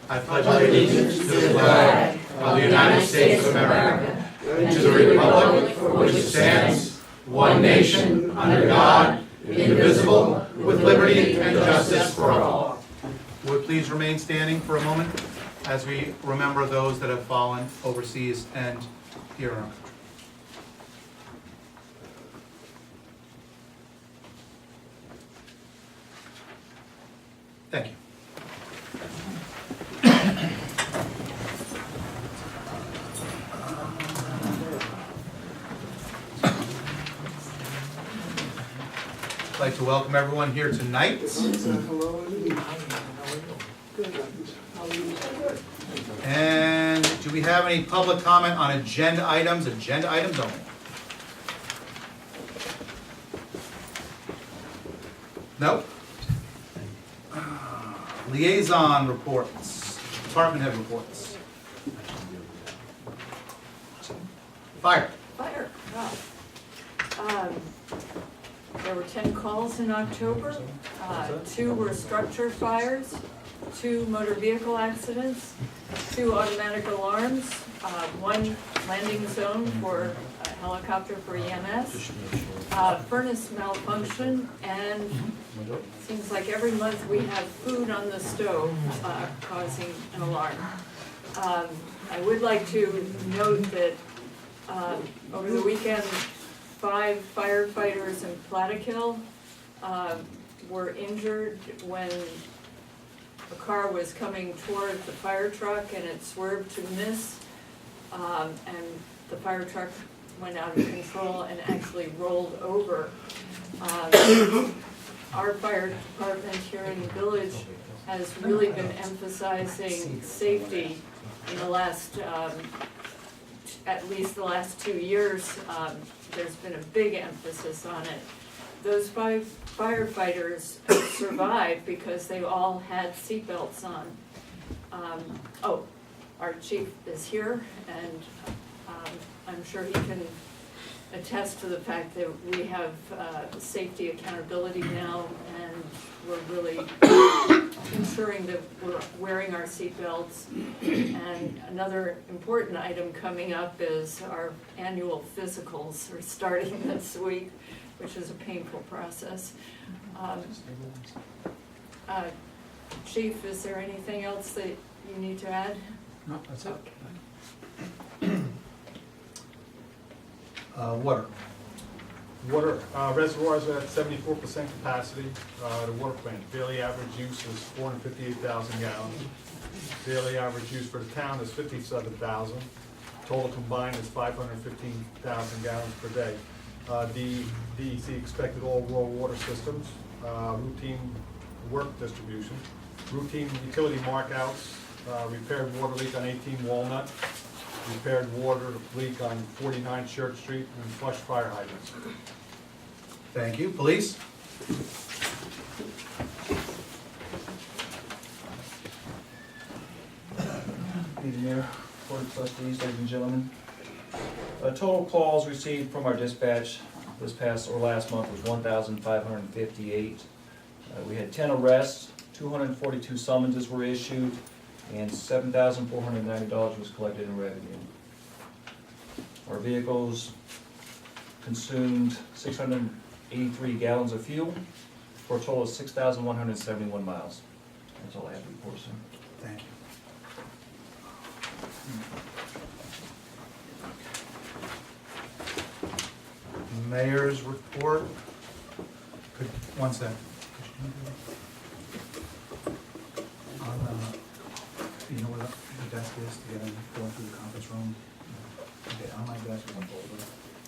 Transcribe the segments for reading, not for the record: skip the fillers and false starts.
I pledge allegiance to the flag of the United States of America and to the republic for which it stands, one nation, under God, indivisible, with liberty and justice for all. Would please remain standing for a moment as we remember those that have fallen overseas and here in our country. Thank you. I'd like to welcome everyone here tonight. And do we have any public comment on agenda items? Agenda items only. Nope. Liaison reports, department head reports. Fire. Fire, wow. There were 10 calls in October. 2 were structure fires, 2 motor vehicle accidents, 2 automatic alarms, 1 landing zone for a helicopter for EMS, furnace malfunction, and seems like every month we have food on the stove causing an alarm. I would like to note that over the weekend, 5 firefighters in Plattekill were injured when a car was coming toward the fire truck and it swerved to miss, and the fire truck went out of control and actually rolled over. Our fire department here in the village has really been emphasizing safety in the last, at least the last 2 years. There's been a big emphasis on it. Those 5 firefighters survived because they all had seatbelts on. Our chief is here, and I'm sure he can attest to the fact that we have safety accountability now, and we're really ensuring that we're wearing our seatbelts. And another important item coming up is our annual physicals are starting this week, which is a painful process. Chief, is there anything else that you need to add? No, that's it. Water. Water reservoirs are at 74% capacity. The water plant, daily average use is 458,000 gallons. Daily average use for the town is 57,000. Total combined is 515,000 gallons per day. DEC expected all raw water systems, routine work distribution, routine utility markouts, repaired water leak on 18 Walnut, repaired water leak on 49 Church Street, and flushed fire hydrants. Thank you. Police? Evening, Mayor, Board of Trustees, ladies and gentlemen. Total calls received from our dispatch this past or last month was 1,558. We had 10 arrests, 242 summonses were issued, and $7,490 was collected in revenue. Our vehicles consumed 683 gallons of fuel for a total of 6,171 miles. That's all I have to report, sir. Thank you. Mayor's report. Could, one sec. You know where the desk is to get in, going through the conference room? Okay, on my desk is a folder,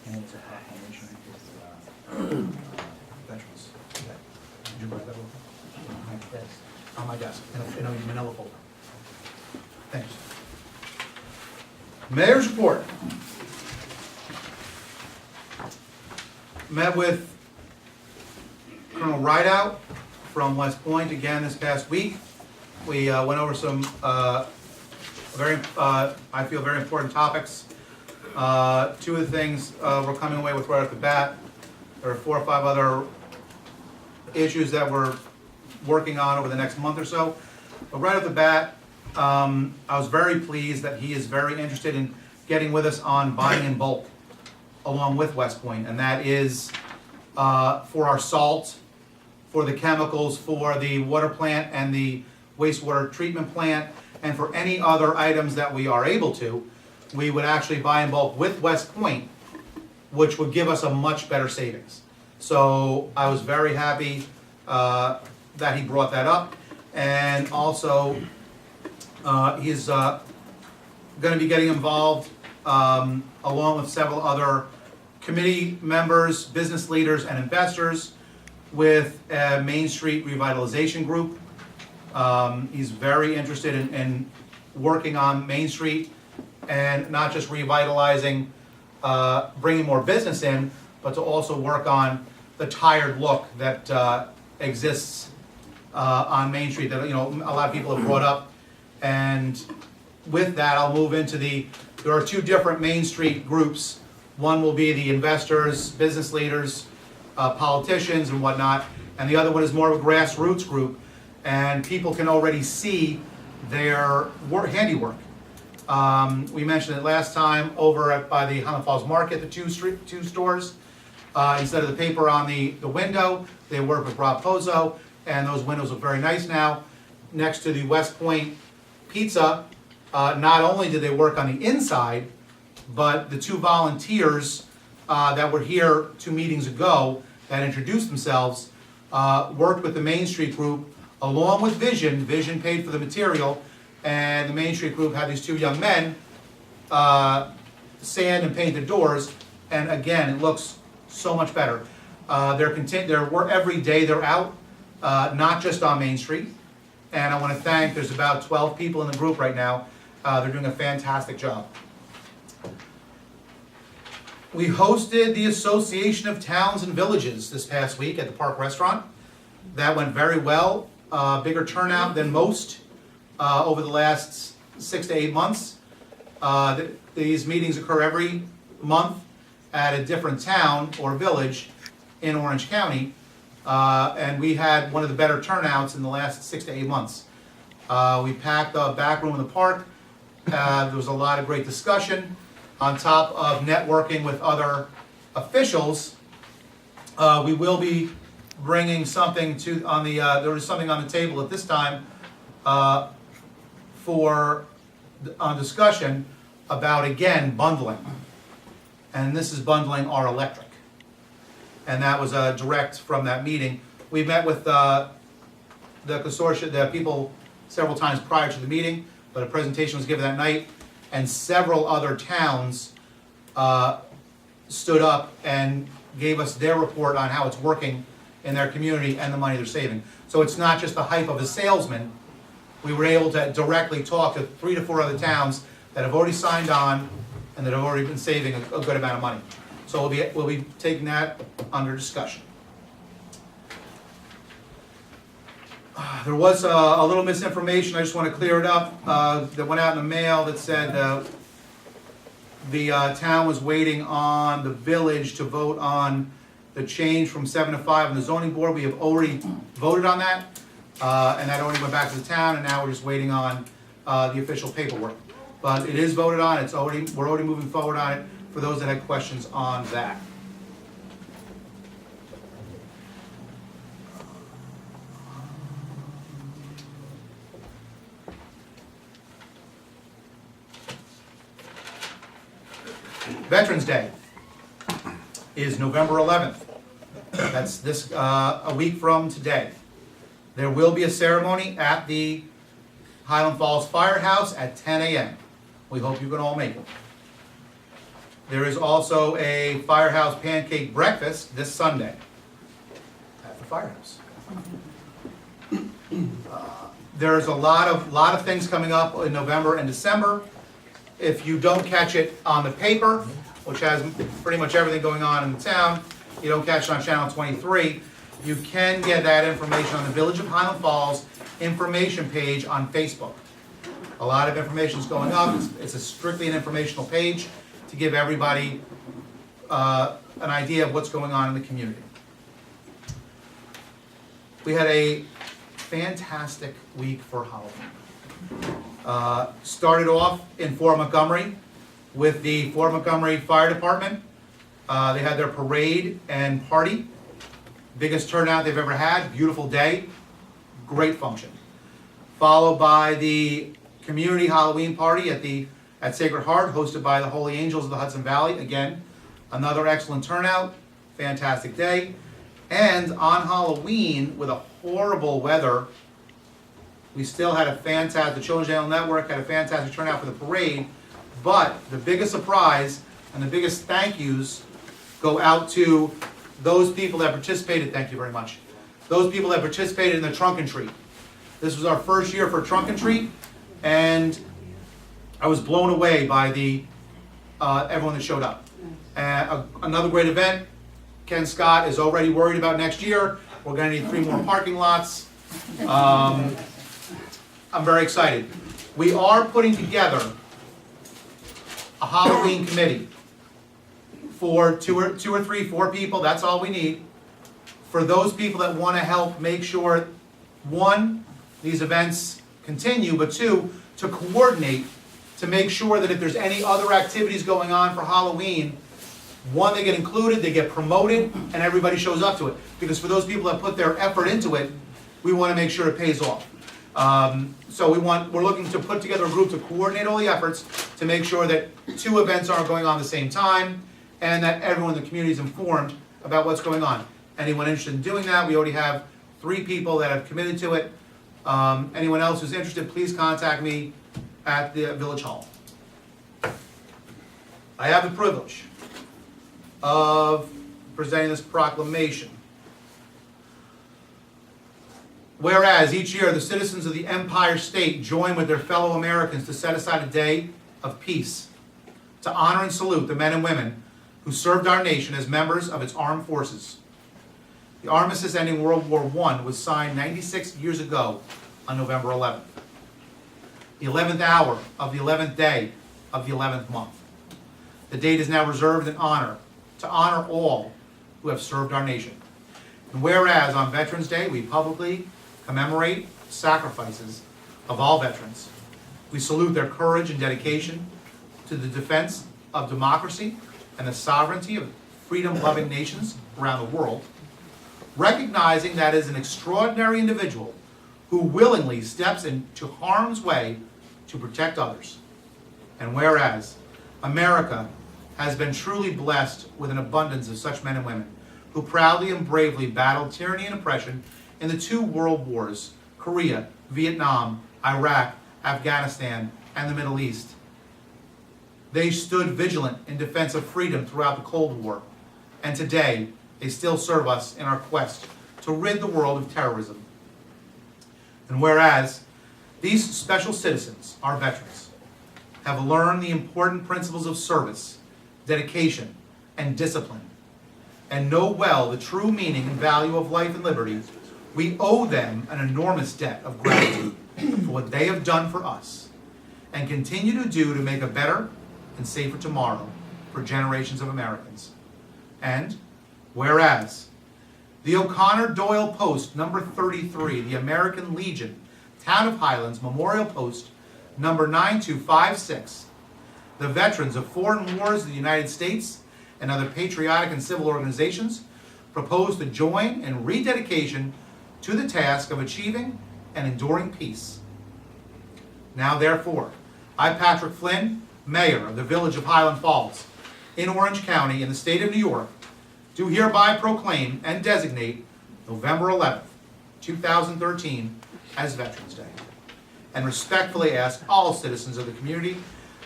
and it's a proclamation with veterans. Okay. Did you write that over? On my desk, in a manila folder. Thanks. Mayor's report. Met with Colonel Rideout from West Point again this past week. We went over some I feel very important topics. 2 of the things we're coming away with right off the bat. There are 4 or 5 other issues that we're working on over the next month or so. But right off the bat, I was very pleased that he is very interested in getting with us on buying in bulk along with West Point, and that is for our salt, for the chemicals, for the water plant and the wastewater treatment plant, and for any other items that we are able to, we would actually buy in bulk with West Point, which would give us a much better savings. So I was very happy that he brought that up, and also he's going to be getting involved along with several other committee members, business leaders, and investors with a Main Street Revitalization Group. He's very interested in working on Main Street and not just revitalizing, bringing more business in, but to also work on the tired look that exists on Main Street that, you know, a lot of people have brought up. And with that, I'll move into there are two different Main Street groups. One will be the investors, business leaders, politicians and whatnot, and the other one is more of a grassroots group, and people can already see their handiwork. We mentioned it last time over by the Highland Falls Market, the two stores. Instead of the paper on the window, they work with Rob Pozzo, and those windows look very nice now. Next to the West Point Pizza, not only did they work on the inside, but the two volunteers that were here 2 meetings ago that introduced themselves worked with the Main Street group along with Vision. Vision paid for the material, and the Main Street group had these two young men sand and paint the doors, and again, it looks so much better. Every day they're out, not just on Main Street, and I want to thank, there's about 12 people in the group right now. They're doing a fantastic job. We hosted the Association of Towns and Villages this past week at the Park Restaurant. That went very well, bigger turnout than most over the last 6 to 8 months. These meetings occur every month at a different town or village in Orange County, and we had one of the better turnouts in the last 6 to 8 months. We packed the back room in the park. There was a lot of great discussion on top of networking with other officials. We will be bringing something there was something on the table at this time for discussion about, again, bundling. And this is bundling our electric. And that was direct from that meeting. We met with the consortium, the people, several times prior to the meeting, but a presentation was given that night, and several other towns stood up and gave us their report on how it's working in their community and the money they're saving. So it's not just the hype of a salesman. We were able to directly talk to 3 to 4 other towns that have already signed on and that have already been saving a good amount of money. So we'll be taking that under discussion. There was a little misinformation, I just want to clear it up, that went out in the mail that said the town was waiting on the village to vote on the change from 7 to 5 on the zoning board. We have already voted on that, and that already went back to the town, and now we're just waiting on the official paperwork. But it is voted on, we're already moving forward on it for those that had questions on that. Veterans Day is November 11th. That's a week from today. There will be a ceremony at the Highland Falls Firehouse at 10 a.m. We hope you can all make it. There is also a firehouse pancake breakfast this Sunday at the firehouse. There's a lot of things coming up in November and December. If you don't catch it on the paper, which has pretty much everything going on in the town, you don't catch it on Channel 23, you can get that information on the Village of Highland Falls information page on Facebook. A lot of information is going up. It's strictly an informational page to give everybody an idea of what's going on in the community. We had a fantastic week for Halloween. Started off in Fort Montgomery with the Fort Montgomery Fire Department. They had their parade and party. Biggest turnout they've ever had, beautiful day, great function. Followed by the community Halloween party at Sacred Heart, hosted by the Holy Angels of the Hudson Valley. Again, another excellent turnout, fantastic day. And on Halloween, with a horrible weather, we still had a fantastic, the Children's Channel Network had a fantastic turnout for the parade. But the biggest surprise and the biggest thank yous go out to those people that participated, thank you very much, those people that participated in the trunk and treat. This was our first year for trunk and treat, and I was blown away by everyone that showed up. Another great event. Ken Scott is already worried about next year. We're going to need 3 more parking lots. I'm very excited. We are putting together a Halloween committee for 2 or 3, 4 people. That's all we need. For those people that want to help make sure, 1, these events continue, but 2, to coordinate, to make sure that if there's any other activities going on for Halloween, 1, they get included, they get promoted, and everybody shows up to it. Because for those people that put their effort into it, we want to make sure it pays off. So we're looking to put together a group to coordinate all the efforts to make sure that 2 events aren't going on at the same time, and that everyone in the community is informed about what's going on. Anyone interested in doing that, we already have 3 people that have committed to it. Anyone else who's interested, please contact me at the Village Hall. I have the privilege of presenting this proclamation. Whereas each year the citizens of the Empire State join with their fellow Americans to set aside a day of peace to honor and salute the men and women who served our nation as members of its armed forces. The armistice ending World War I was signed 96 years ago on November 11th, the 11th hour of the 11th day of the 11th month. The date is now reserved in honor, to honor all who have served our nation. And whereas on Veterans Day we publicly commemorate sacrifices of all veterans, we salute their courage and dedication to the defense of democracy and the sovereignty of freedom-loving nations around the world, recognizing that as an extraordinary individual who willingly steps into harm's way to protect others. And whereas America has been truly blessed with an abundance of such men and women who proudly and bravely battled tyranny and oppression in the 2 world wars, Korea, Vietnam, Iraq, Afghanistan, and the Middle East. They stood vigilant in defense of freedom throughout the Cold War, and today they still serve us in our quest to rid the world of terrorism. And whereas these special citizens, our veterans, have learned the important principles of service, dedication, and discipline, and know well the true meaning and value of life and liberty, we owe them an enormous debt of gratitude for what they have done for us and continue to do to make a better and safer tomorrow for generations of Americans. And whereas the O'Connor Doyle Post number 33, the American Legion, Town of Highlands Memorial Post number 9256, the veterans of foreign wars of the United States and other patriotic and civil organizations propose to join in rededication to the task of achieving and enduring peace. Now therefore, I, Patrick Flynn, Mayor of the Village of Highland Falls, in Orange County, in the state of New York, do hereby proclaim and designate November 11th, 2013 as Veterans Day, and respectfully ask all citizens of the community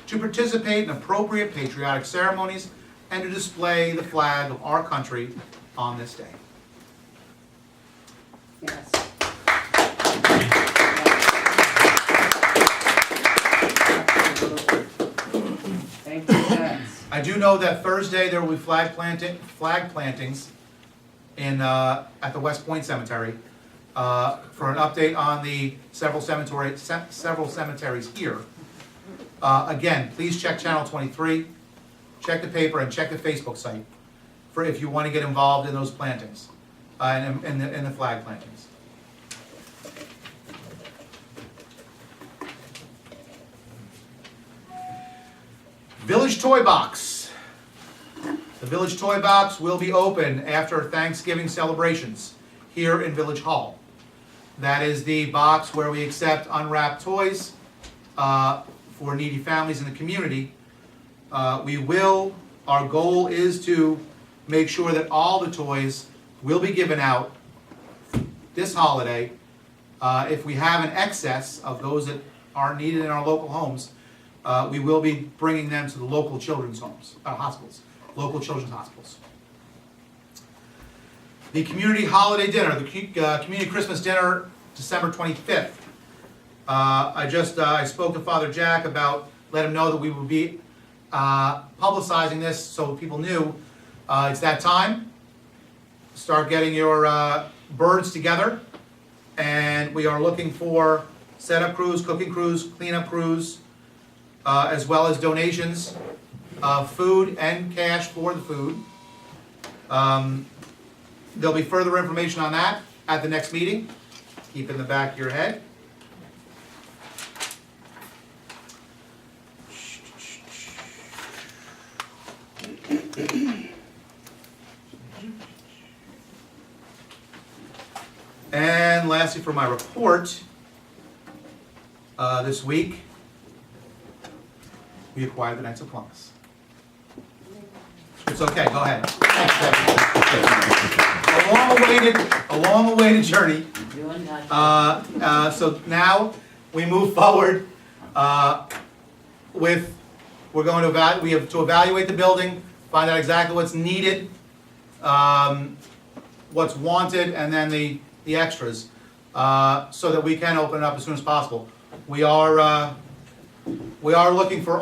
to participate in appropriate patriotic ceremonies and to display the flag of our country on this day. Yes. Thank you, Vince. I do know that Thursday there will be flag plantings in at the West Point Cemetery for an update on the several cemeteries here. Again, please check Channel 23, check the paper, and check the Facebook site for if you want to get involved in those plantings and in the flag plantings. Village Toy Box. The Village Toy Box will be open after Thanksgiving celebrations here in Village Hall. That is the box where we accept unwrapped toys for needy families in the community. Our goal is to make sure that all the toys will be given out this holiday. If we have an excess of those that are needed in our local homes, we will be bringing them to the local children's hospitals, local children's hospitals. The community holiday dinner, the community Christmas dinner, December 25th. I spoke to Father Jack about, let him know that we will be publicizing this so people knew it's that time. Start getting your birds together, and we are looking for setup crews, cooking crews, cleanup crews, as well as donations of food and cash for the food. There'll be further information on that at the next meeting. Keep in the back of your head. And lastly, for my report, this week, we acquired the Knights of Columbus. It's okay, go ahead. A long-awaited journey. So now we move forward we have to evaluate the building, find out exactly what's needed, what's wanted, and then the extras, so that we can open it up as soon as possible. We are looking for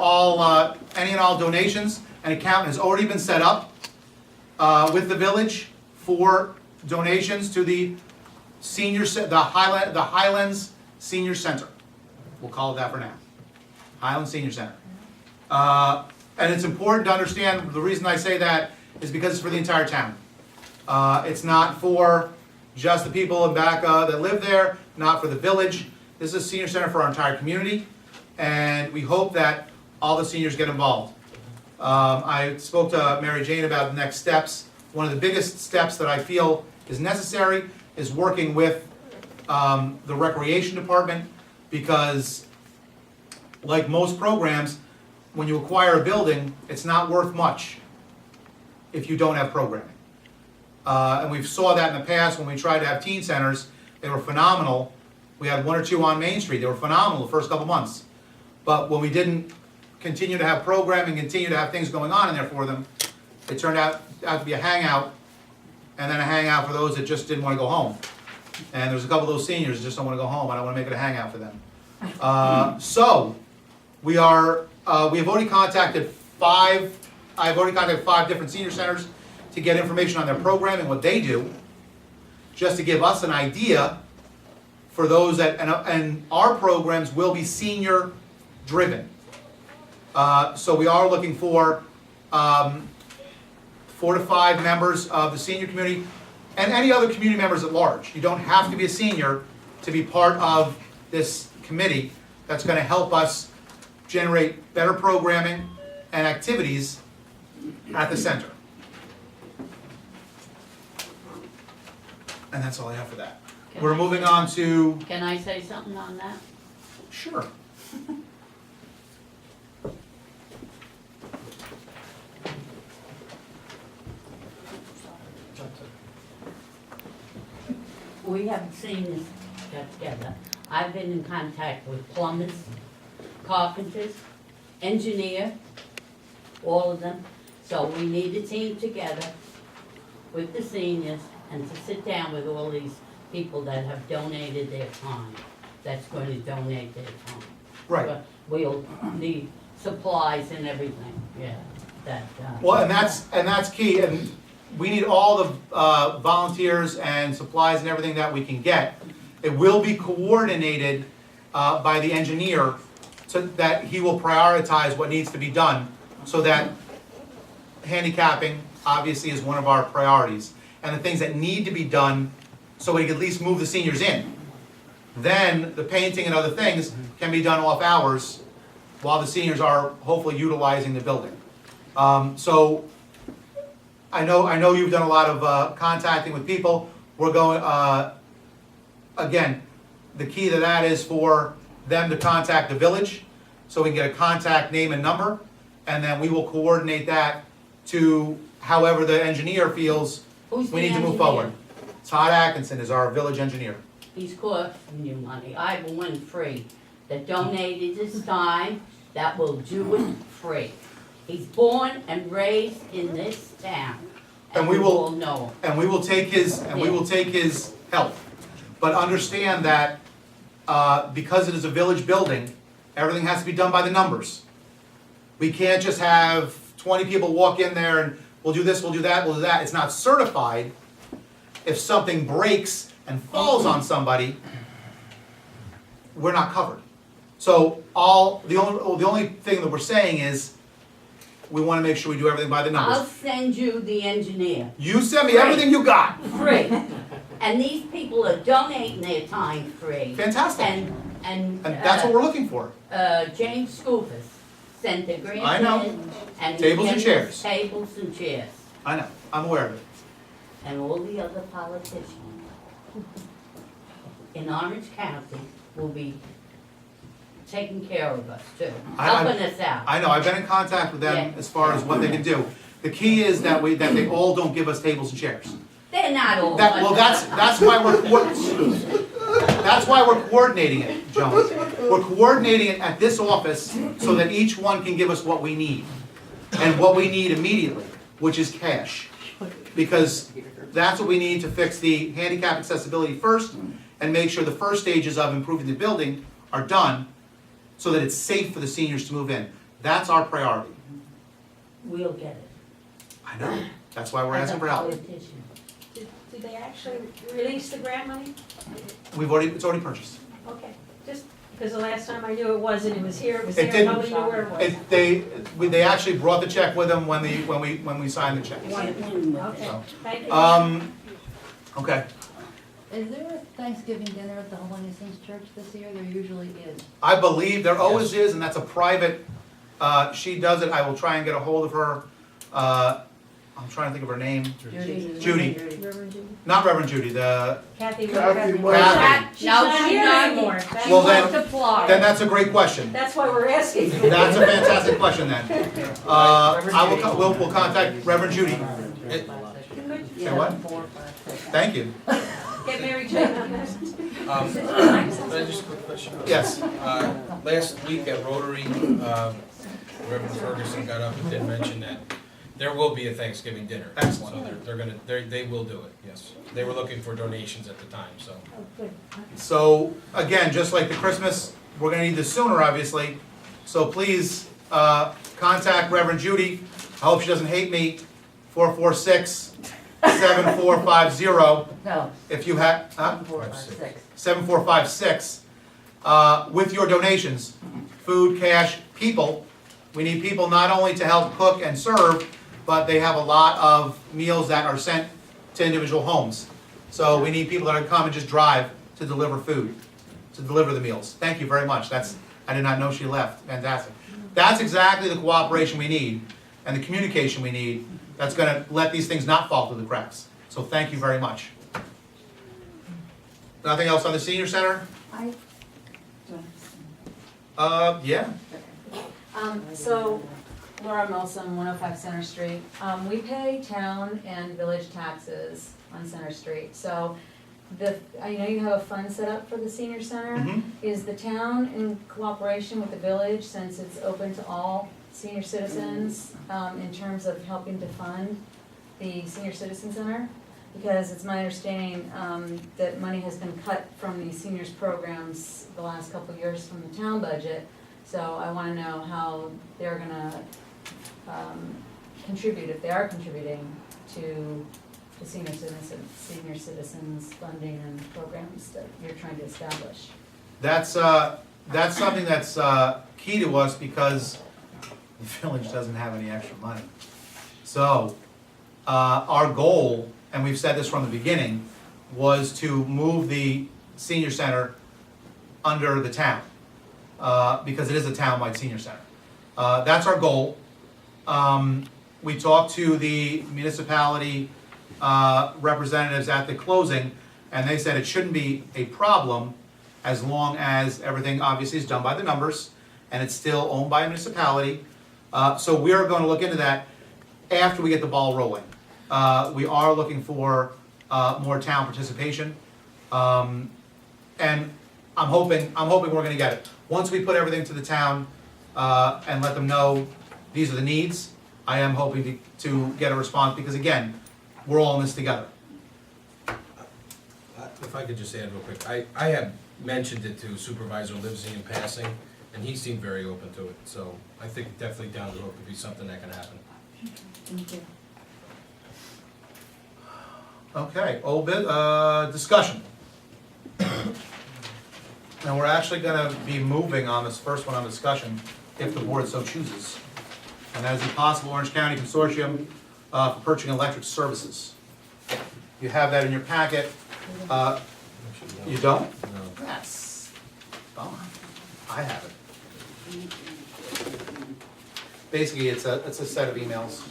any and all donations. An account has already been set up with the village for donations to the Highlands Senior Center. We'll call it that for now. Highland Senior Center. And it's important to understand, the reason I say that is because it's for the entire town. It's not for just the people in back that live there, not for the village. This is a senior center for our entire community, and we hope that all the seniors get involved. I spoke to Mary Jane about the next steps. One of the biggest steps that I feel is necessary is working with the recreation department, because like most programs, when you acquire a building, it's not worth much if you don't have programming. And we saw that in the past when we tried to have teen centers. They were phenomenal. We had 1 or 2 on Main Street. They were phenomenal the first couple months. But when we didn't continue to have programming, continue to have things going on in there for them, it turned out to be a hangout, and then a hangout for those that just didn't want to go home. And there's a couple of those seniors that just don't want to go home. I don't want to make it a hangout for them. So we have already contacted 5. I've already contacted 5 different senior centers to get information on their programming, what they do, just to give us an idea for those that, and our programs will be senior driven. So we are looking for 4 to 5 members of the senior community and any other community members at large. You don't have to be a senior to be part of this committee that's going to help us generate better programming and activities at the center. And that's all I have for that. We're moving on to... Can I say something on that? Sure. We haven't seen this get together. I've been in contact with plumbers, carpenters, engineer, all of them. So we need a team together with the seniors and to sit down with all these people that have donated their time, that's going to donate their time. Right. But we'll need supplies and everything, yeah, that. Well, and that's key, and we need all the volunteers and supplies and everything that we can get. It will be coordinated by the engineer, so that he will prioritize what needs to be done, so that handicapping obviously is one of our priorities, and the things that need to be done so we can at least move the seniors in. Then the painting and other things can be done off hours while the seniors are hopefully utilizing the building. So I know you've done a lot of contacting with people. We're going, again, the key to that is for them to contact the village, so we can get a contact name and number, and then we will coordinate that to however the engineer feels Who's we the need to move engineer? forward. Todd Atkinson is our village engineer. He's costing you money. I have one free that donated his time that will do it free. He's born and raised in this town. And we you will- all know him. And we will take his help. But understand that, because it is a village building, everything has to be done by the numbers. We can't just have 20 people walk in there and we'll do this, we'll do that, we'll do that. It's not certified. If something breaks and falls on somebody, we're not covered. So the only thing that we're saying is, we wanna make sure we do everything by the I'll numbers. send you the engineer, You send me everything you got. free. And these people are donating their time free. Fantastic. And And that's what we're looking for. James Scoofus sent the grant I know. in, and he Tables and gave chairs. us tables and chairs, I know, I'm aware of it. and all the other politicians in Orange County will be taking care of us too, I- helping us out. I know, I've been in contact with them Yeah. as far as what they can do. The key is that they all don't give us tables and chairs. They're not all. That's why we're coordinating it, Joan. We're coordinating it at this office so that each one can give us what we need. And what we need immediately, which is cash. Because that's what we need to fix the handicap accessibility first and make sure the first stages of improving the building are done so that it's safe for the seniors to move in. That's our priority. We'll get it. I know, that's why we're asking for help. As a politician. Did they actually release the grant money? It's already purchased. Okay, just because the last time I knew it wasn't, it was here, it was It there, didn't. nobody knew where it was. They actually brought the check with them when we signed the check. Okay, thank you. Okay, Is there a Thanksgiving dinner at the Holy Saints Church this year? There usually is. I believe there always is, and that's a private, she does it, I will try and get a hold of her, I'm trying to think of her name, Judy. Reverend Judy? Not Reverend Judy, the, Kathy. Kathy. She's No, not she's here not anymore. here. That's Well, why- Multiply. then that's a great question. That's why we're asking. That's a fantastic question then. We'll contact Reverend Judy. Say what? Thank you. Get Mary Jane. Can I just quick question? Yes, Last week at Rotary, Reverend Ferguson got up and did mention that there will be a Thanksgiving dinner. Excellent. So they will do it, yes. They were looking for donations at the time, so. Oh, good. so again, just like the Christmas, we're gonna need this sooner, obviously. So please, contact Reverend Judy. I hope she doesn't hate me. 446-7450. No, If you have, 456. 7456, with your donations, food, cash, people. We need people not only to help cook and serve, but they have a lot of meals that are sent to individual homes. So we need people that are come and just drive to deliver food, to deliver the meals. Thank you very much. I did not know she left. Fantastic. That's exactly the cooperation we need and the communication we need that's gonna let these things not fall through the cracks. So thank you very much. Nothing else on the senior center? Yeah. So Laura Milsom, 105 Center Street. We pay town and village taxes on Center Street. So I know you have a fund set up for the senior center. Mhm. Is the town in cooperation with the village, since it's open to all senior citizens, in terms of helping to fund the senior citizen center? Because it's my understanding that money has been cut from the seniors programs the last couple of years from the town budget. So I want to know how they're gonna contribute, if they are contributing to the senior citizens funding and programs that you're trying to establish. That's something that's key to us because the village doesn't have any extra money. So, our goal, and we've said this from the beginning, was to move the senior center under the town. because it is a townwide senior center. That's our goal. We talked to the municipality representatives at the closing, and they said it shouldn't be a problem as long as everything obviously is done by the numbers, and it's still owned by a municipality. So we are going to look into that after we get the ball rolling. We are looking for more town participation, and I'm hoping we're going to get it. Once we put everything to the town and let them know these are the needs, I am hoping to get a response, because again, we're all in this together. If I could just add real quick, I have mentioned it to Supervisor Livesey in passing, and he seemed very open to it, so I think definitely down the road could be something that can happen. Thank you. Okay, old bit, discussion. Now, we're actually gonna be moving on this first one on discussion, if the board so chooses. And that is the possible Orange County Consortium for purchasing electric services. You have that in your packet. You don't? No. Yes. Oh, I have it. Basically, it's a set of emails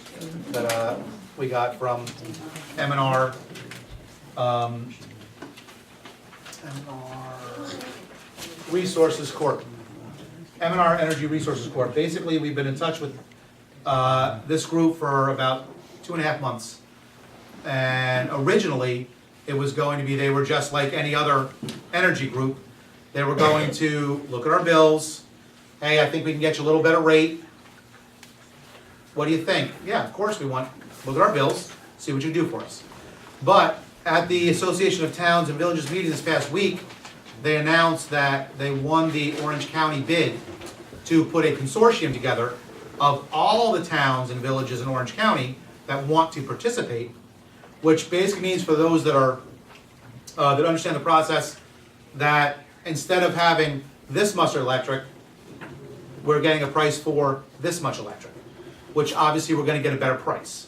that we got from M&R, Resources Corp. M&R Energy Resources Corp. Basically, we've been in touch with this group for about 2.5 months. And originally, it was going to be, they were just like any other energy group. They were going to look at our bills. Hey, I think we can get you a little better rate. What do you think? Yeah, of course we want, look at our bills, see what you do for us. But at the Association of Towns and Villages meeting this past week, they announced that they won the Orange County bid to put a consortium together of all the towns and villages in Orange County that want to participate, which basically means, for those that are that understand the process, that instead of having this much electric, we're getting a price for this much electric, which obviously we're going to get a better price.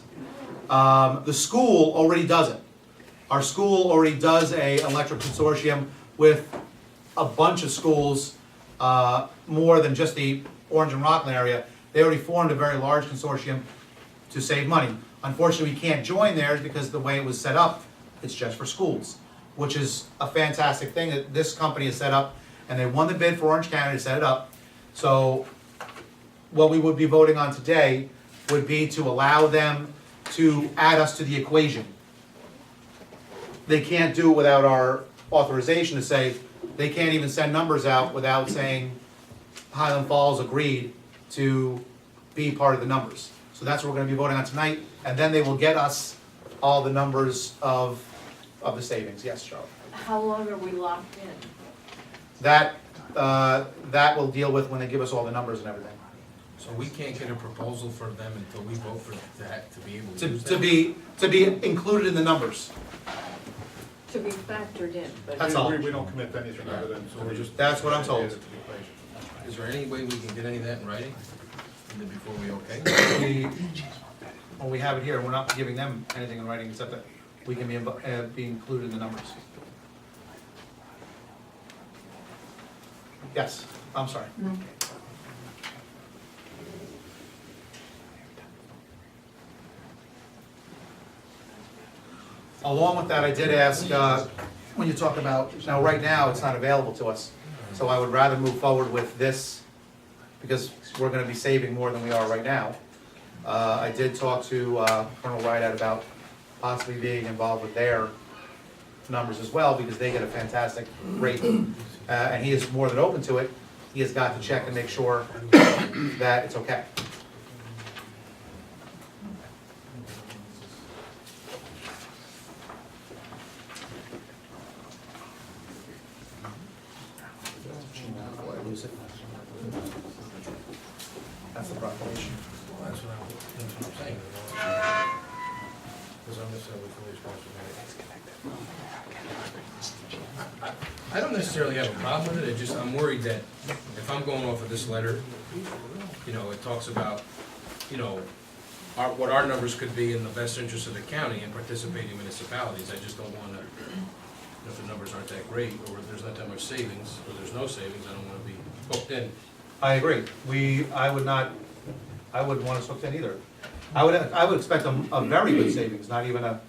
The school already does it. Our school already does a electric consortium with a bunch of schools, more than just the Orange and Rockland area. They already formed a very large consortium to save money. Unfortunately, we can't join theirs because the way it was set up, it's just for schools, which is a fantastic thing that this company has set up, and they won the bid for Orange County to set it up. So what we would be voting on today would be to allow them to add us to the equation. They can't do it without our authorization to say, they can't even send numbers out without saying Highland Falls agreed to be part of the numbers. So that's what we're gonna be voting on tonight, and then they will get us all the numbers of the savings. Yes, Charlotte? How long are we locked in? That will deal with when they give us all the numbers and everything. So we can't get a proposal for them until we vote for that to be able to use To them? be included in the numbers. To be factored in, but. That's all. We don't commit to anything other than. So we're just- That's what I'm told. Is there any way we can get any of that in writing, and then before we okay? Well, we have it here, we're not giving them anything in writing except that we can be included in the numbers. Yes, I'm sorry. Along with that, I did ask, when you talk about, now right now, it's not available to us, so I would rather move forward with this, because we're gonna be saving more than we are right now. I did talk to Colonel Rideout about possibly being involved with their numbers as well, because they get a fantastic rate, and he is more than open to it. He has got to check and make sure that it's okay. Before I lose it. That's the proclamation. Well, that's what I'm saying. Because I'm necessarily fully responsible. I don't necessarily have a problem with it, I'm worried that if I'm going off of this letter, you know, it talks about, you know, what our numbers could be in the best interest of the county and participating municipalities. I just don't wanna, if the numbers aren't that great, or there's not that much savings, or there's no savings, I don't wanna be hooked in. I agree. I wouldn't want us hooked in either. I would expect a very good savings, not even a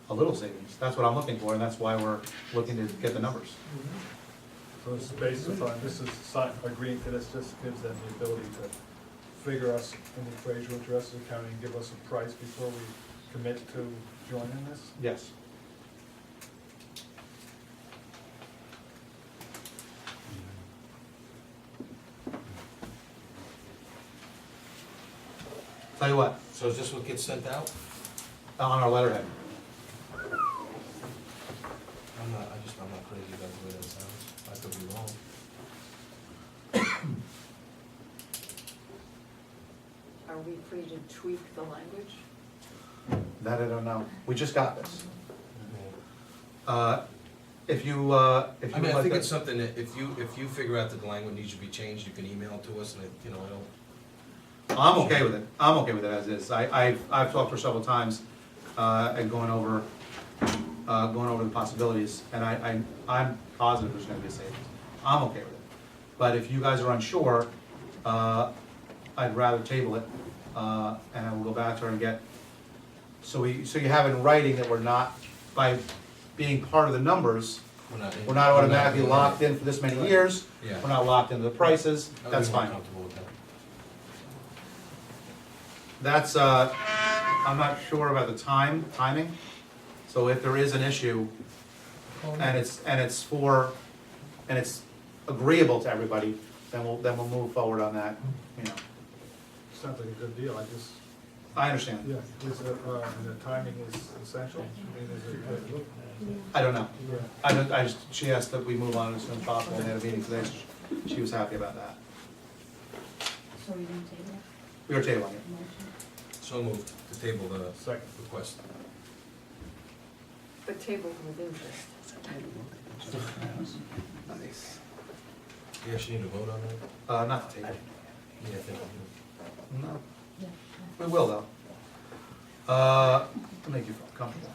little savings. That's what I'm looking for, and that's why we're looking to get the numbers. So it's based upon, this is agreeing to this, just gives them the ability to figure us in the equation with the rest of the county and give us a price before we commit to joining this? Yes. Tell you what, So is this what gets sent out? on our letterhead. I'm not crazy about the way that sounds. I could be wrong. Are we free to tweak the language? That I don't know. We just got this. If you I would mean, I like think to- it's something that if you figure out that the language needs to be changed, you can email it to us and, I don't. I'm okay with it. I'm okay with it as is. I've talked for several times, and going over the possibilities, and I'm positive there's gonna be a savings. I'm okay with it. But if you guys are unsure, I'd rather table it, and I will go back to her and get, so you have in writing that we're not, by being part of the numbers, we're not automatically locked in for this many years. Yeah. We're not locked into the prices. I would That's be more fine. comfortable with that. That's, I'm not sure about the timing, so if there is an issue, and it's agreeable to everybody, then we'll move forward on that, Sounds like a good deal, I understand, yeah, is it, and the timing is essential? I mean, is it good? I don't know, Yeah. she asked that we move on as soon as possible, and they had a meeting today, so she was happy about that. So we didn't table it? We were tabling it. Motion. So moved to table the Second. request. But tabled with interest. Nice. You actually need to vote on that? Not to table. Yeah, I think. No, Yeah. we will though. To make you feel comfortable.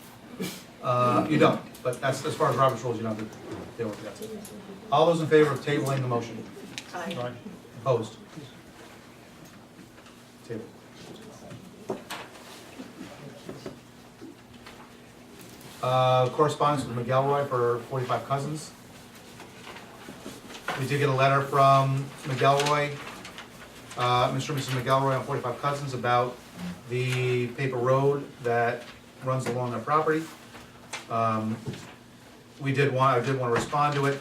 You don't, but that's, as far as Robert's rules, you don't have to deal with that. All those in favor of tabling the motion? Aye. Aye. Opposed? Table. Correspondence with McElroy for 45 Cousins. We did get a letter from McElroy, Mr. and Mrs. McElroy on 45 Cousins about the paper road that runs along their property. I did want to respond to it.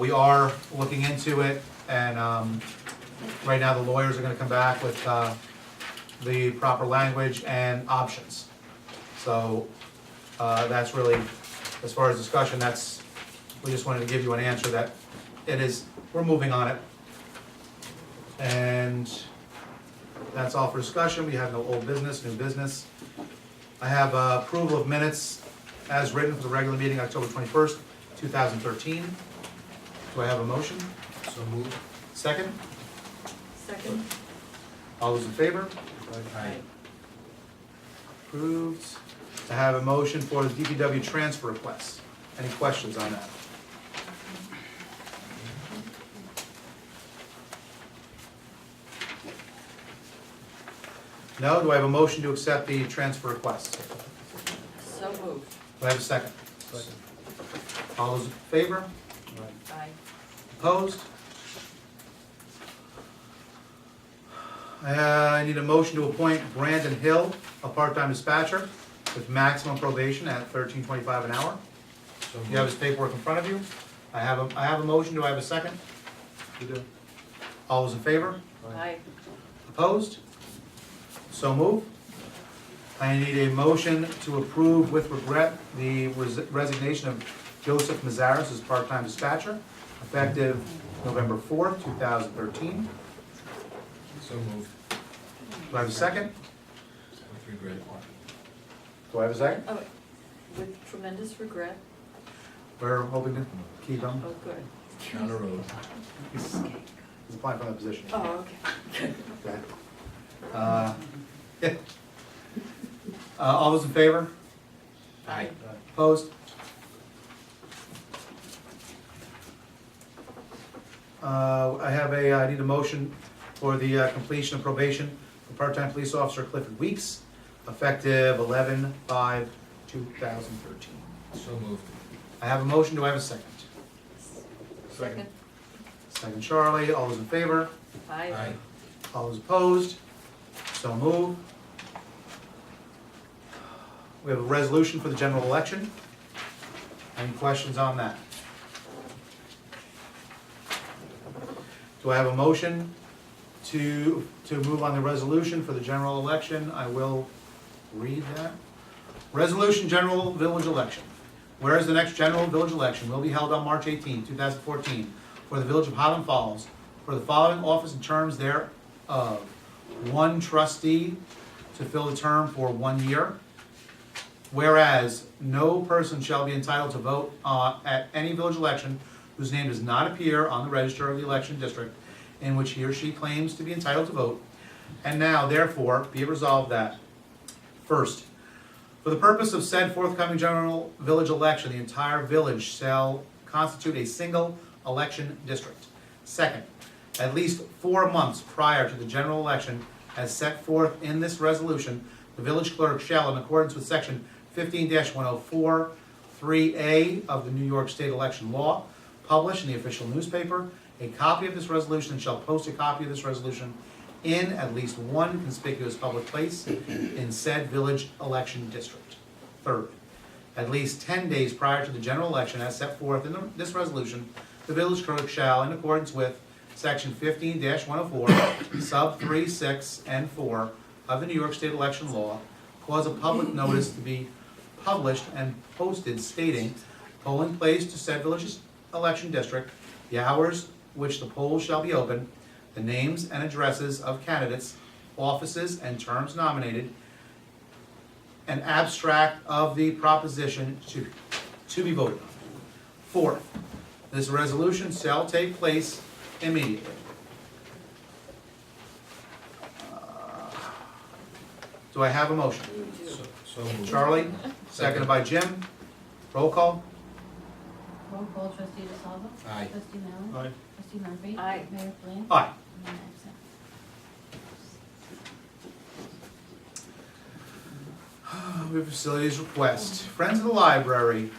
We are looking into it, and right now the lawyers are gonna come back with the proper language and options. So that's really, as far as discussion, we just wanted to give you an answer that we're moving on it. And that's all for discussion. We have no old business, new business. I have approval of minutes as written for the regular meeting, October 21st, 2013. Do I have a motion? So moved. Second? Second? All those in favor? Aye. Approved. I have a motion for the DPW transfer requests. Any questions on that? No? Do I have a motion to accept the transfer requests? So moved. Do I have a second? Second. All those in favor? Aye. Opposed? I need a motion to appoint Brandon Hill, a part-time dispatcher, with maximum probation at $13.25 an hour. So You have his moved. paperwork in front of you. I have a motion. Do I have a second? You do. All those in favor? Aye. Opposed? So moved. I need a motion to approve with regret the resignation of Joseph Mazaris as part-time dispatcher, effective November 4th, 2013. So moved. Do I have a second? With regret. Do I have a second? Oh, with tremendous regret. We're hoping to keep him. Oh, good. Down the road. He's applying for that position. Oh, okay. Okay. All those in favor? Aye. Opposed? I need a motion for the completion of probation for part-time police officer Clifford Weeks, effective 11/5/2013. So moved. I have a motion, do I have a second? Second. Second Charlie, all those in favor? Aye. All those opposed? So moved. We have a resolution for the general election. Any questions on that? Do I have a motion to move on the resolution for the general election? I will read that. Resolution General Village Election. Whereas the next general village election will be held on March 18, 2014, for the village of Highland Falls, for the following office and terms thereof. 1 trustee to fill the term for 1 year. Whereas no person shall be entitled to vote at any village election whose name does not appear on the register of the election district in which he or she claims to be entitled to vote. And now, therefore, be it resolved that, first, for the purpose of said forthcoming general village election, the entire village shall constitute a single election district. Second, at least 4 months prior to the general election, as set forth in this resolution, the village clerk shall, in accordance with section 15-104, 3A of the New York State election law, publish in the official newspaper a copy of this resolution and shall post a copy of this resolution in at least one conspicuous public place in said village election district. Third, at least 10 days prior to the general election as set forth in this resolution, the village clerk shall, in accordance with section 15-104, sub 3, 6, and 4 of the New York State election law, cause a public notice to be published and posted stating polling place to said village election district, the hours which the polls shall be open, the names and addresses of candidates, offices, and terms nominated, an abstract of the proposition to be voted on. Fourth, this resolution shall take place immediately. Do I have a motion? So moved. Charlie, seconded by Jim. Roll call. Roll call, trustee DeSalvo. Aye. Trustee Mallon. Aye. Trustee Murphy. Aye. Mayor Flynn. Aye. And I'm absent. We have facilities request. Friends of the Library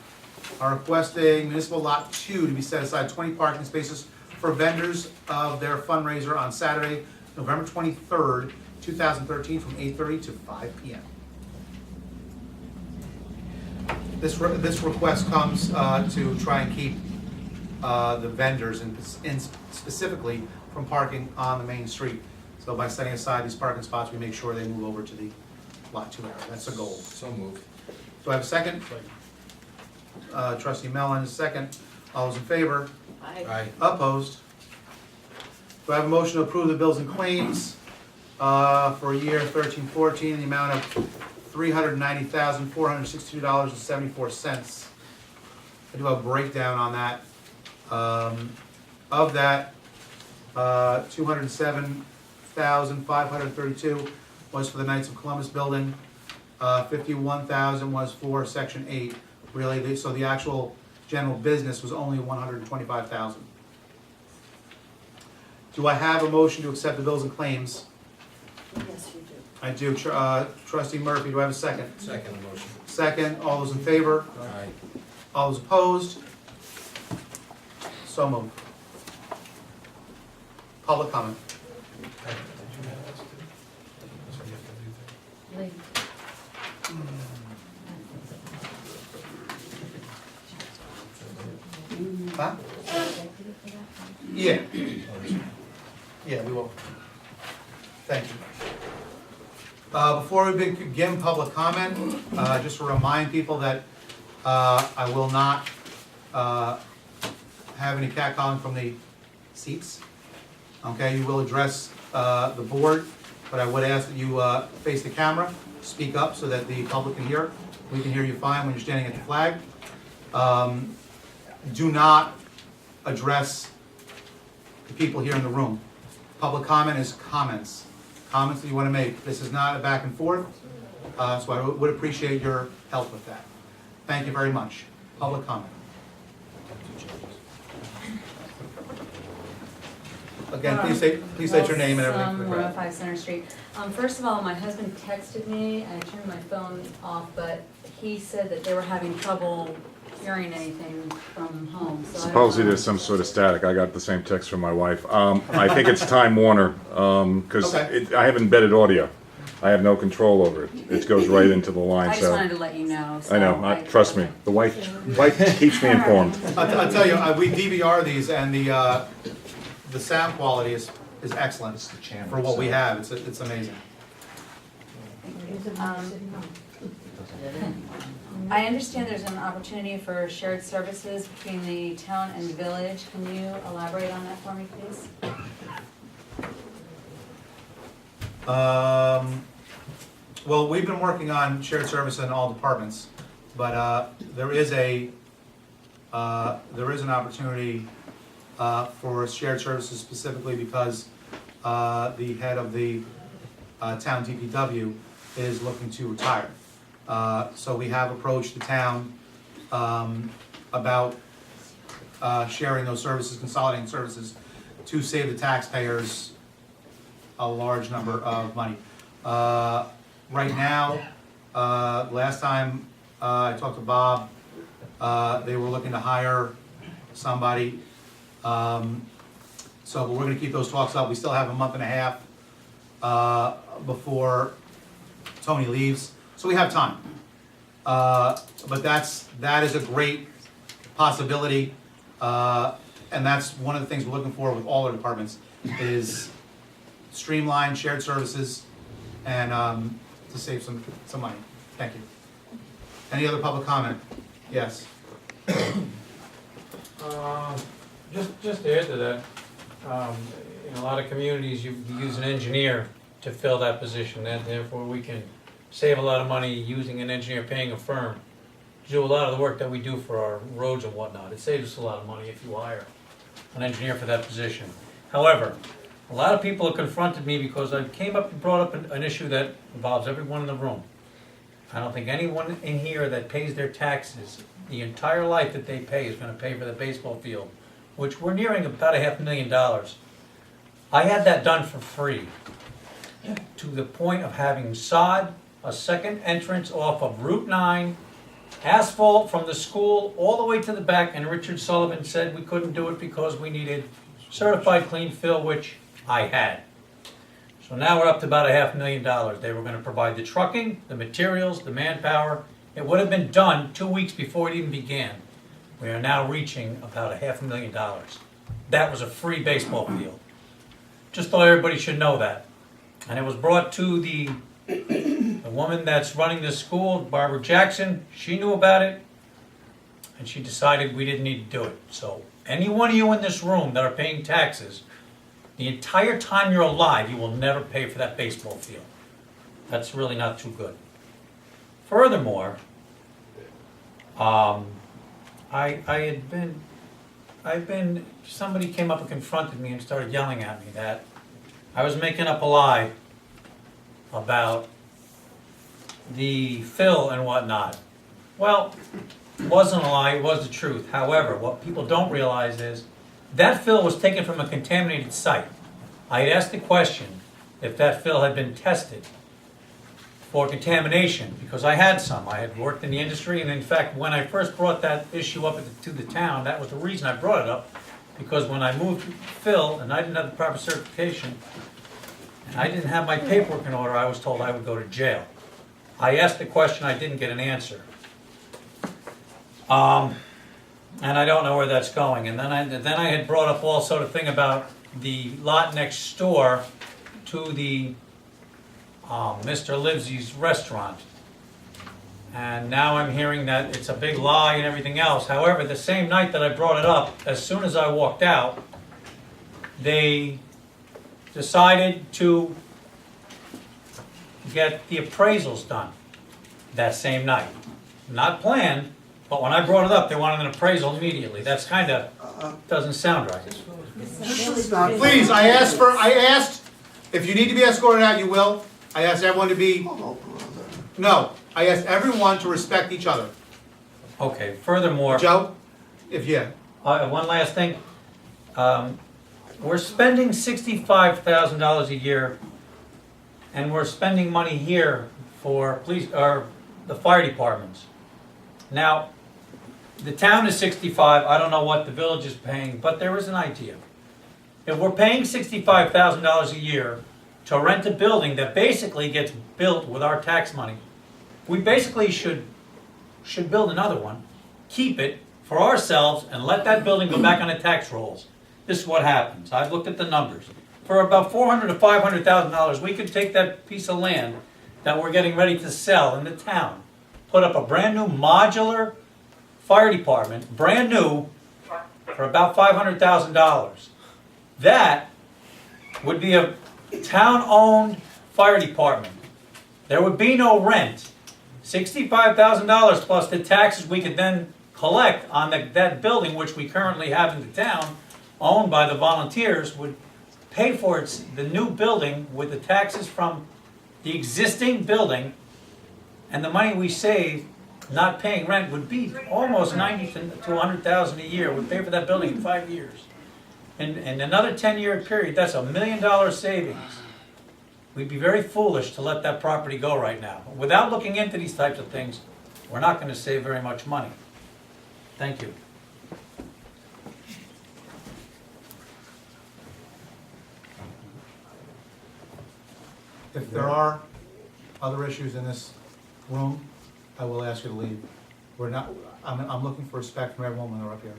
are requesting municipal lot 2 to be set aside 20 parking spaces for vendors of their fundraiser on Saturday, November 23rd, 2013, from 8:30 to 5 p.m. This request comes to try and keep the vendors and specifically from parking on the main street. So by setting aside these parking spots, we make sure they move over to the lot 2 area. That's the goal. So moved. Do I have a second? Trustee Mellon, second. All those in favor? Aye. Aye. Opposed? Do I have a motion to approve the bills and claims for year 13-14 in the amount of $390,462.74. I do have a breakdown on that. Of that, $207,532 was for the Knights of Columbus building. $51,000 was for Section 8. Really, so the actual general business was only $125,000. Do I have a motion to accept the bills and claims? Yes, you do. I do. Trustee Murphy, do I have a second? Second motion. Second. All those in favor? Aye. All those opposed? So moved. Public comment. Late. Huh? Executive for that? Yeah. Yeah, we will. Thank you. Before we begin public comment, just to remind people that I will not have any catcalling from the seats. Okay, you will address the board, but I would ask that you face the camera, speak up so that the public can hear. We can hear you fine when you're standing at the flag. Do not address the people here in the room. Public comment is comments that you want to make. This is not a back and forth, so I would appreciate your help with that. Thank you very much. Public comment. Again, please state your name and everything. 105 Center Street. First of all, my husband texted me, I turned my phone off, but he said that they were having trouble hearing anything from home, so I don't Supposedly know. there's some sort of static. I got the same text from my wife. I think it's Time Warner, because Okay. I have embedded audio. I have no control over it. It goes right into the line, I just so. wanted to let you know, so. I know, trust me. The wife keeps me informed. I'll tell you, we DVR these and the sound quality is excellent for what we have. It's amazing. I understand there's an opportunity for shared services between the town and the village. Can you elaborate on that for me, please? Well, we've been working on shared service in all departments, but there is an opportunity for shared services specifically because the head of the town DPW is looking to retire. So we have approached the town about sharing those services, consolidating services to save the taxpayers a large number of money. Right now, last time I talked to Bob, they were looking to hire somebody. So but we're gonna keep those talks up. We still have a month and a half before Tony leaves, so we have time. But that is a great possibility, and that's one of the things we're looking for with all our departments is streamline shared services and to save some money. Thank you. Any other public comment? Yes. Just to add to that, in a lot of communities, you use an engineer to fill that position, and therefore we can save a lot of money using an engineer, paying a firm to do a lot of the work that we do for our roads and whatnot. It saves us a lot of money if you hire an engineer for that position. However, a lot of people have confronted me because I came up and brought up an issue that involves everyone in the room. I don't think anyone in here that pays their taxes, the entire life that they pay is gonna pay for the baseball field, which we're nearing about $500,000. I had that done for free, to the point of having sod, a second entrance off of Route 9, asphalt from the school all the way to the back, and Richard Sullivan said we couldn't do it because we needed certified clean fill, which I had. So now we're up to about $500,000. They were gonna provide the trucking, the materials, the manpower. It would have been done 2 weeks before it even began. We are now reaching about $500,000. That was a free baseball field. Just thought everybody should know that. And it was brought to the woman that's running this school, Barbara Jackson. She knew about it, and she decided we didn't need to do it. So any one of you in this room that are paying taxes, the entire time you're alive, you will never pay for that baseball field. That's really not too good. Furthermore, somebody came up and confronted me and started yelling at me that I was making up a lie about the fill and whatnot. Well, it wasn't a lie, it was the truth. However, what people don't realize is that fill was taken from a contaminated site. I had asked the question if that fill had been tested for contamination, because I had some. I had worked in the industry, and in fact, when I first brought that issue up to the town, that was the reason I brought it up, because when I moved to fill, and I didn't have the proper certification, and I didn't have my paperwork in order, I was told I would go to jail. I asked the question, I didn't get an answer. And I don't know where that's going. And then I had brought up also the thing about the lot next door to the Mr. Livesey's restaurant. And now I'm hearing that it's a big lie and everything else. However, the same night that I brought it up, as soon as I walked out, they decided to get the appraisals done that same night. Not planned, but when I brought it up, they wanted an appraisal immediately. That's kind of, doesn't sound right. Please, I asked, if you need to be escorted out, you will. I asked everyone to be, no, I asked everyone to respect each other. Okay, furthermore. Joe, if yeah. One last thing. we're spending $65,000 a year, and we're spending money here for police, or the fire departments. Now, the town is 65, I don't know what the village is paying, but there is an idea. If we're paying $65,000 a year to rent a building that basically gets built with our tax money, we basically should build another one, keep it for ourselves, and let that building go back on the tax rolls. This is what happens. I've looked at the numbers. For about $400,000 to $500,000, we could take that piece of land that we're getting ready to sell in the town, put up a brand new modular fire department, brand new, for about $500,000. That would be a town-owned fire department. There would be no rent. $65,000 plus the taxes we could then collect on that building, which we currently have in the town, owned by the volunteers, would pay for the new building with the taxes from the existing building, and the money we save not paying rent would be almost $90,000 to $100,000 a year. Would pay for that building in 5 years. In another 10-year period, that's $1 million savings. We'd be very foolish to let that property go right now. Without looking into these types of things, we're not going to save very much money. Thank you. If there are other issues in this room, I will ask you to leave. We're not, I'm looking for respect from everyone when they're up here.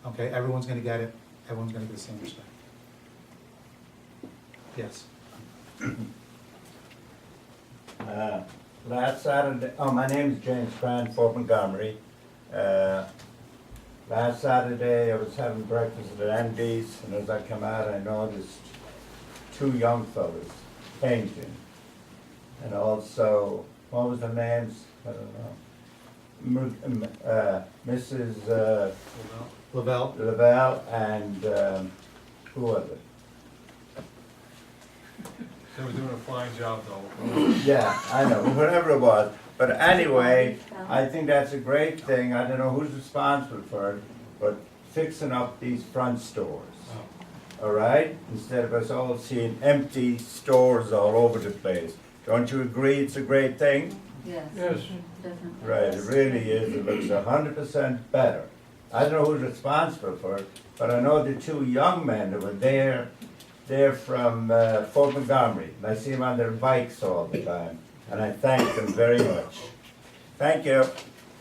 Okay, everyone's gonna get it, everyone's gonna get the same respect. Yes. Last Saturday, my name is James Grant, Fort Montgomery. Last Saturday, I was having breakfast at Andy's, and as I come out, I noticed two young fellas painting. And also, what was the names? I don't know. Mrs. Lavelle and who was it? They were doing a fine job though. Yeah, I know, whatever it was. But anyway, I think that's a great thing. I don't know who's responsible for it, but fixing up these front stores. All right? Instead of us all seeing empty stores all over the place. Don't you agree it's a great thing? Yes. Yes. Definitely. Right, it really is. It looks 100% better. I don't know who's responsible for it, but I know the two young men that were there. They're from Fort Montgomery. And I see them on their bikes all the time. And I thank them very much. Thank you.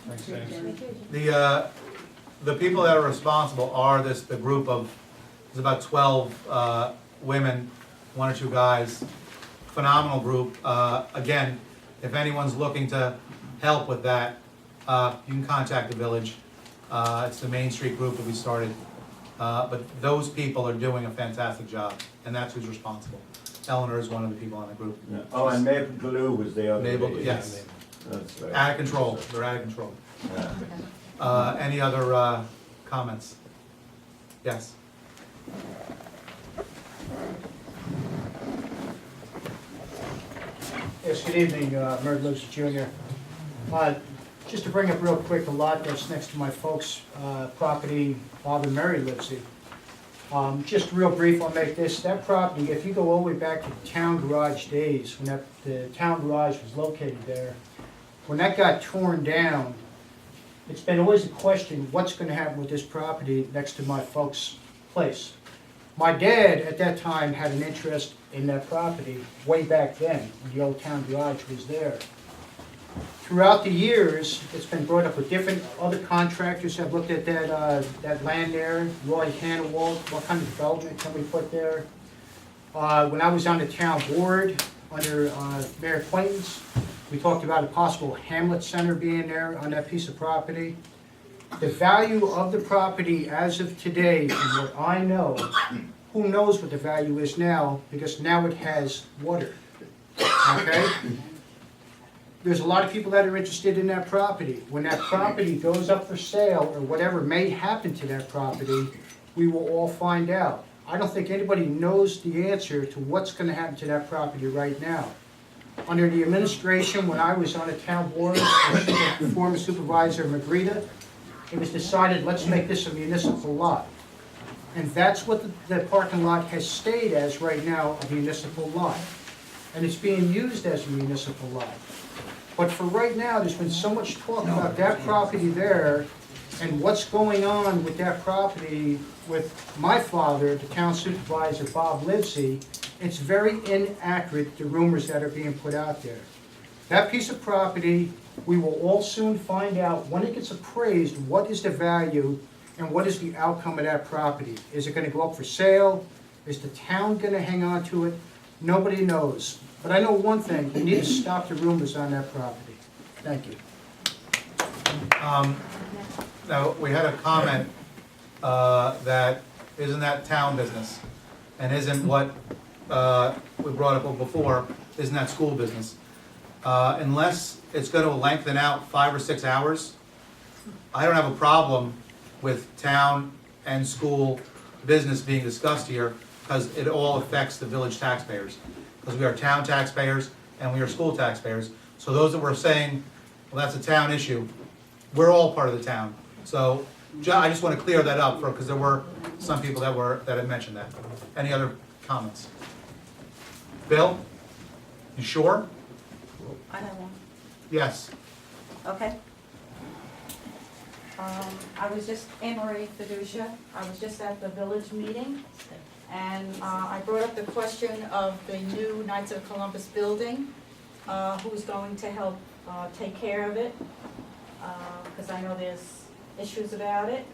Thanks, James. The people that are responsible are the group of, there's about 12 women, 1 or 2 guys. Phenomenal group. Again, if anyone's looking to help with that, you can contact the village. It's the Main Street group that we started. But those people are doing a fantastic job, and that's who's responsible. Eleanor is one of the people on the group. Yeah. Oh, and Maple Glue was the other lady. Yes. That's right. Out of control. They're out of control. Yeah. Any other comments? Yes. Yes, good evening, Murd Lewis Jr. Just to bring up real quick, the lot that's next to my folks' property, Bob and Mary lives in. Just real brief, I'll make this. That property, if you go all the way back to the town garage days, when the town garage was located there, when that got torn down, it's been always a question, what's going to happen with this property next to my folks' place? My dad, at that time, had an interest in that property way back then, when the old town garage was there. Throughout the years, it's been brought up with different other contractors have looked at that land there. Roy Hannawalt, what kind of development can we put there? When I was on the town board under Mayor Clayton's, we talked about a possible Hamlet Center being there on that piece of property. The value of the property as of today, from what I know, who knows what the value is now, because now it has water, okay? There's a lot of people that are interested in that property. When that property goes up for sale, or whatever may happen to that property, we will all find out. I don't think anybody knows the answer to what's going to happen to that property right now. Under the administration, when I was on a town board, former supervisor Magrita, it was decided, let's make this a municipal lot. And that's what the parking lot has stayed as right now, a municipal lot. And it's being used as a municipal lot. But for right now, there's been so much talk about that property there and what's going on with that property with my father, the town supervisor, Bob Livesey. It's very inaccurate, the rumors that are being put out there. That piece of property, we will all soon find out when it gets appraised, what is the value and what is the outcome of that property. Is it gonna go up for sale? Is the town gonna hang on to it? Nobody knows. But I know one thing, we need to stop the rumors on that property. Thank you. Now, we had a comment that isn't that town business? And isn't what we brought up before, isn't that school business? Unless it's going to lengthen out 5 or 6 hours, I don't have a problem with town and school business being discussed here, because it all affects the village taxpayers. Because we are town taxpayers and we are school taxpayers. So those that were saying, well, that's a town issue, we're all part of the town. So I just want to clear that up, because there were some people that had mentioned that. Any other comments? Bill, you sure? I have one. Yes. Okay. I was just, Anne Marie Fiducia, I was just at the village meeting, and I brought up the question of the new Knights of Columbus building, who's going to help take care of it, because I know there's issues about it,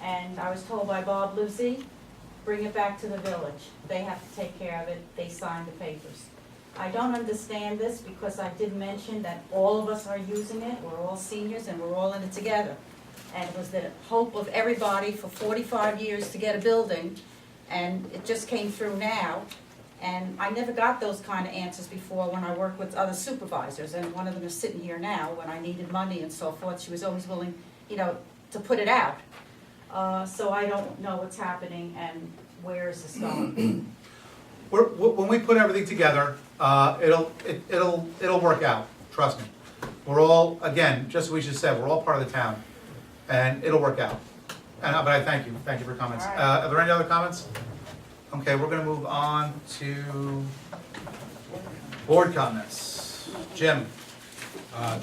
and I was told by Bob Livesey, bring it back to the village. They have to take care of it, they signed the papers. I don't understand this, because I did mention that all of us are using it, we're all seniors and we're all in it together. And it was the hope of everybody for 45 years to get a building, and it just came through now. And I never got those kind of answers before when I worked with other supervisors, and one of them is sitting here now. When I needed money and so forth, she was always willing, you know, to put it out. So I don't know what's happening and where is this going. When we put everything together, it'll work out, trust me. We're all, again, just as we just said, we're all part of the town, and it'll work out. But I thank you for your comments. All right. Are there any other comments? Okay, we're gonna move on to board comments. Jim?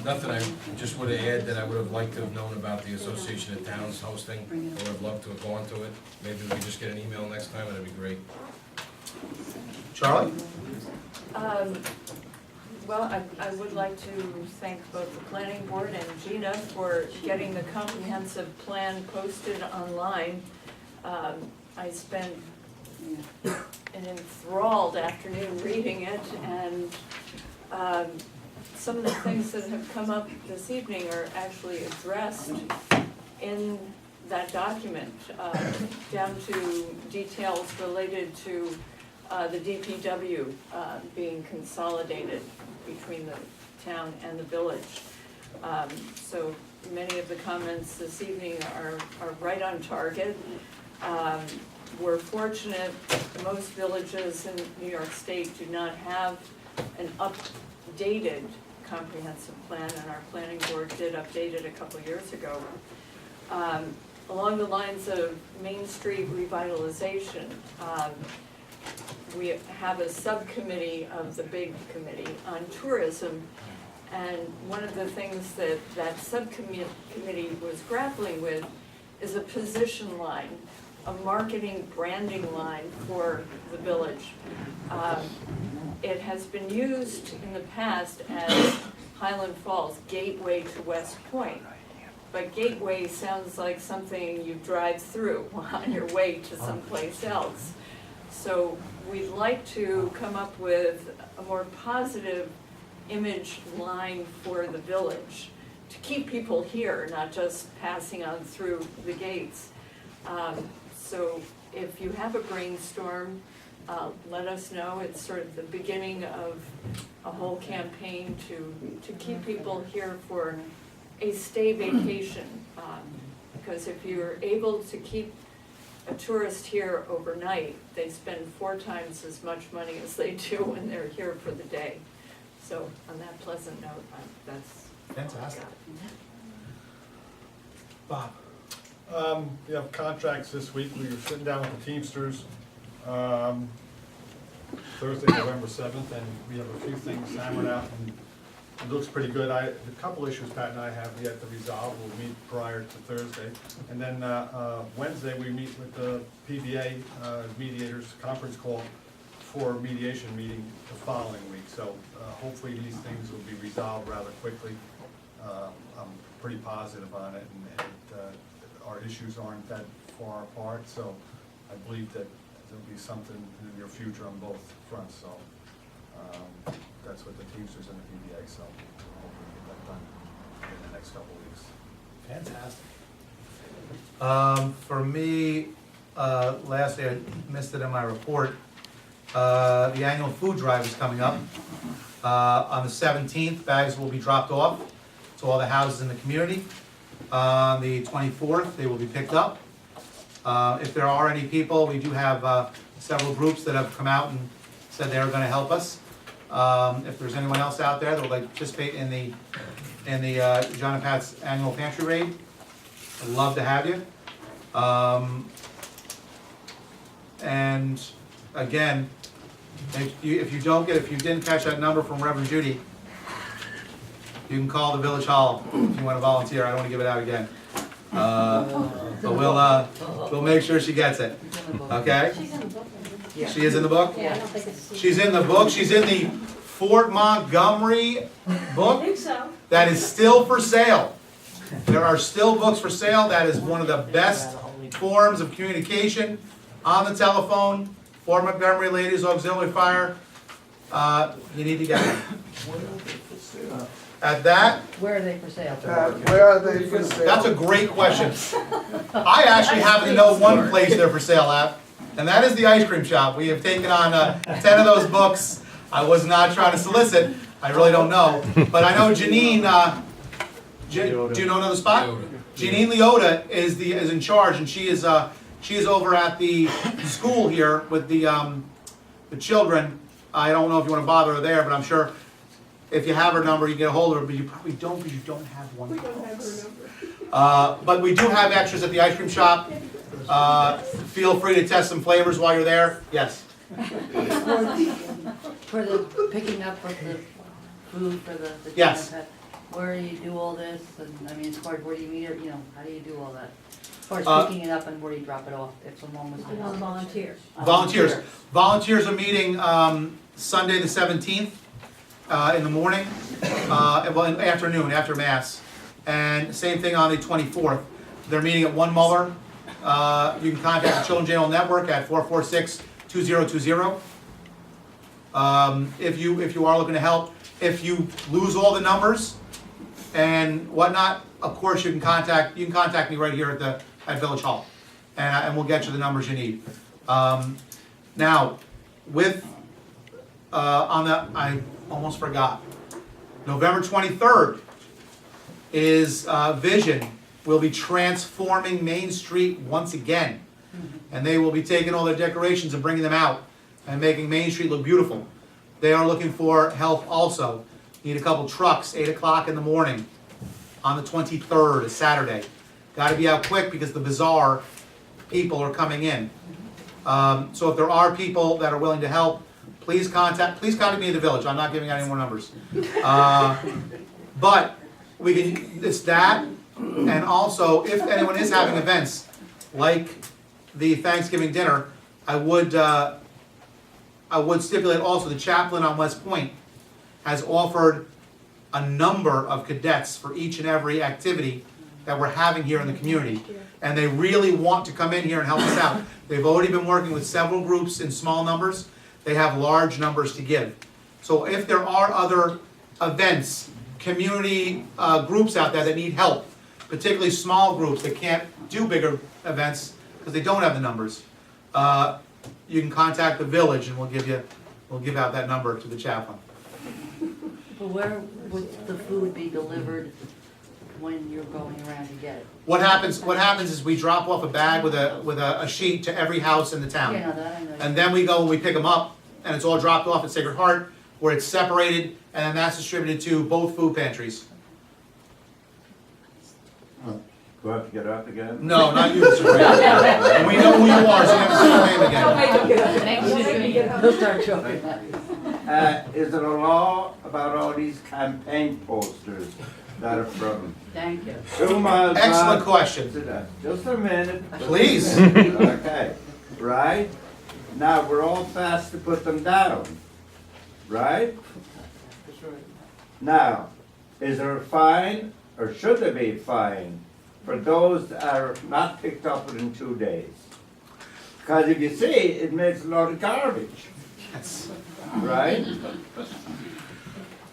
Nothing, I just would have added that I would have liked to have known about the Association of Towns hosting. I would have loved to have gone to it. Maybe we just get an email next time, that'd be great. Charlie? Well, I would like to thank both the planning board and Gina for getting the comprehensive plan posted online. I spent an enthralled afternoon reading it, and some of the things that have come up this evening are actually addressed in that document, down to details related to the DPW being consolidated between the town and the village. So many of the comments this evening are right on target. We're fortunate, most villages in New York State do not have an updated comprehensive plan, and our planning board did update it a couple years ago. Along the lines of Main Street revitalization, we have a subcommittee of the big committee on tourism, and one of the things that subcommittee was grappling with is a position line, a marketing branding line for the village. It has been used in the past as Highland Falls, gateway to West Point. But gateway sounds like something you drive through on your way to someplace else. So we'd like to come up with a more positive image line for the village to keep people here, not just passing on through the gates. So if you have a brainstorm, let us know. It's sort of the beginning of a whole campaign to keep people here for a stay vacation. Because if you're able to keep a tourist here overnight, they spend 4 times as much money as they do when they're here for the day. So on that pleasant note, that's Fantastic. Bob? We have contracts this week. We were sitting down with the Teamsters Thursday, November 7th, and we have a few things hammered out, and it looks pretty good. A couple issues Pat and I have yet to resolve. We'll meet prior to Thursday. And then Wednesday, we meet with the PBA mediators conference call for a mediation meeting the following week. So hopefully these things will be resolved rather quickly. I'm pretty positive on it, and our issues aren't that far apart, so I believe that there'll be something in the near future on both fronts, so that's what the Teamsters and the PBA, so hopefully we get that done in the next couple of weeks. Fantastic. For me, lastly, I missed it in my report, the annual food drive is coming up. On the 17th, bags will be dropped off to all the houses in the community. On the 24th, they will be picked up. If there are any people, we do have several groups that have come out and said they are going to help us. If there's anyone else out there that would like to participate in the John and Pat's annual pantry raid, I'd love to have you. And again, if you didn't catch that number from Reverend Judy, you can call the Village Hall if you want to volunteer. I don't want to give it out again. But we'll make sure she gets it. Okay? She is in the book? Yeah, I don't think it's. She's in the book. She's in the Fort Montgomery book I think so. that is still for sale. There are still books for sale. That is one of the best forms of communication on the telephone. Fort Montgomery Ladies Auxiliary Fire. You need to get it. At that, Where are they for sale? Where are they for sale? that's a great question. I actually happen to know one place they're for sale at, and that is the ice cream shop. We have taken on 10 of those books. I was not trying to solicit. I really don't know. But I know Janine, do you know the spot? Janine Leota is in charge, and she is over at the school here with the children. I don't know if you want to bother her there, but I'm sure if you have her number, you can get a hold of her, but you probably don't because you don't have one. We don't have her number. But we do have extras at the ice cream shop. Feel free to test some flavors while you're there. Yes. For the picking up of the food for the Yes. pet, where do you do all this? And I mean, as far as where do you meet it, how do you do all that? As far as picking it up and where do you drop it off if someone was I want volunteers. Volunteers. Volunteers are meeting Sunday the 17th in the morning, well, in the afternoon, after Mass. And same thing on the 24th. They're meeting at 1 Muller. You can contact the Children's General Network at 446-2020. If you are looking to help, if you lose all the numbers and whatnot, of course you can contact me right here at Village Hall, and we'll get you the numbers you need. Now, with I almost forgot. November 23rd is Vision will be transforming Main Street once again, and they will be taking all their decorations and bringing them out and making Main Street look beautiful. They are looking for help also. Need a couple trucks, 8 o'clock in the morning on the 23rd, a Saturday. Got to be out quick because the bazaar people are coming in. So if there are people that are willing to help, please contact me at the Village. I'm not giving out any more numbers. But it's that, and also if anyone is having events like the Thanksgiving dinner, I would stipulate also the chaplain on West Point has offered a number of cadets for each and every activity that we're having here in the community. And they really want to come in here and help us out. They've already been working with several groups in small numbers. They have large numbers to give. So if there are other events, community groups out there that need help, particularly small groups that can't do bigger events because they don't have the numbers, you can contact the Village and we'll give out that number to the chaplain. But where would the food be delivered when you're going around to get it? What happens is we drop off a bag with a sheet to every house in the town. Yeah, no, that I know. And then we go and we pick them up, and it's all dropped off at Sacred Heart, where it's separated, and then that's distributed to both food pantries. Do I have to get up again? No, not you, Mr. Grant. And we know who you are, so you have to say your name again. He'll start choking. Is there a law about all these campaign posters that are from Thank you. 2 miles? Excellent out? question. Just a minute. Please. Okay, right? Now, we're all fast to put them down, right? Now, is there a fine, or should there be a fine, for those that are not picked up within 2 days? Because if you see, it makes a lot of garbage, right?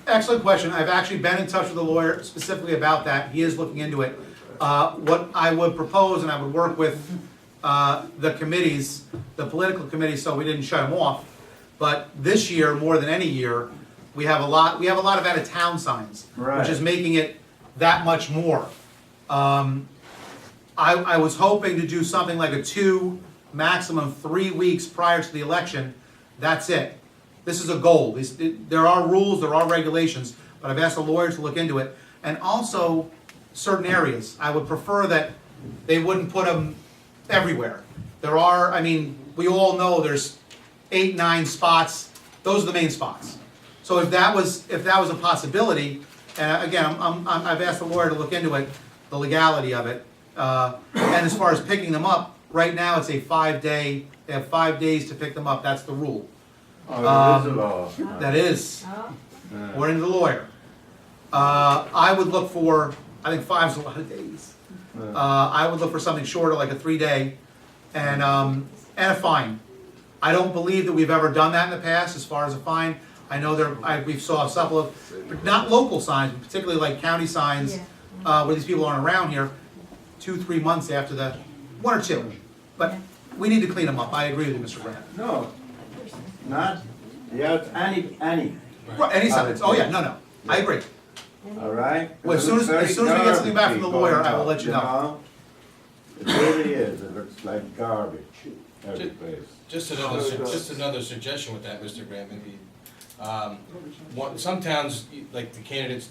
Excellent question. I've actually been in touch with the lawyer specifically about that. He is looking into it. What I would propose, and I would work with the committees, the political committees, so we didn't shut them off. But this year, more than any year, we have a lot of out-of-town signs, Right. which is making it that much more. I was hoping to do something like a 2, maximum 3 weeks prior to the election. That's it. This is a goal. There are rules, there are regulations, but I've asked the lawyer to look into it. And also, certain areas. I would prefer that they wouldn't put them everywhere. There are, I mean, we all know there's 8, 9 spots. Those are the main spots. So if that was a possibility, and again, I've asked the lawyer to look into it, the legality of it. And as far as picking them up, right now it's a 5-day. They have 5 days to pick them up. That's the rule. Oh, it is a law. That is, according to the lawyer. I would look for, I think 5's a lot of days. I would look for something shorter, like a 3-day, and a fine. I don't believe that we've ever done that in the past, as far as a fine. I know we saw a couple of, not local signs, but particularly like county signs, where these people aren't around here, 2-3 months after the, 1 or 2. But we need to clean them up. I agree with you, Mr. Grant. No, not, yeah, any. Right, any signs. Oh, yeah, no. I agree. All right? Well, as soon as we get something back from the lawyer, I will let you know. It really is, it looks like garbage every place. Just another suggestion with that, Mr. Grant, maybe. Some towns, like the candidates,